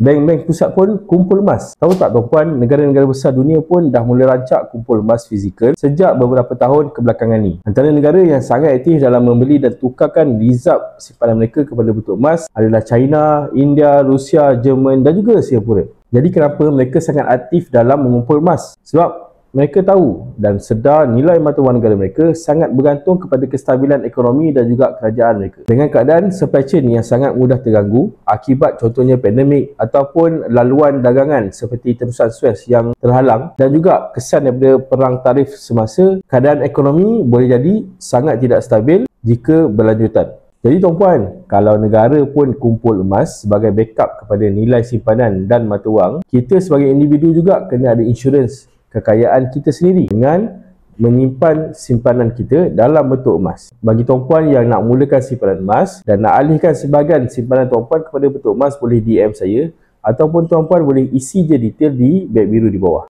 Bank-bank pusat pun kumpul emas. Tahu tak tuan-puan, negara-negara besar dunia pun dah mula rancak kumpul emas fizikal sejak beberapa tahun kebelakangan ni. Antara negara yang sangat aktif dalam membeli dan tukarkan rizab simpanan mereka kepada bentuk emas adalah China, India, Rusia, Jerman dan juga Singapura. Jadi kenapa mereka sangat aktif dalam mengumpul emas? Sebab mereka tahu dan sedar nilai mata wang negara mereka sangat bergantung kepada kestabilan ekonomi dan juga kerajaan mereka. Dengan keadaan supply chain yang sangat mudah terganggu akibat contohnya pandemik ataupun laluan dagangan seperti terusan Suez yang terhalang dan juga kesan daripada perang tarif semasa, keadaan ekonomi boleh jadi sangat tidak stabil jika berlanjutan. Jadi tuan-puan, kalau negara pun kumpul emas sebagai backup kepada nilai simpanan dan mata wang, kita sebagai individu juga kena ada insurans kekayaan kita sendiri dengan menyimpan simpanan kita dalam bentuk emas. Bagi tuan-puan yang nak mulakan simpanan emas dan nak alihkan sebahagian simpanan tuan-puan kepada bentuk emas, boleh DM saya ataupun tuan-puan boleh isi je detail di beg biru di bawah.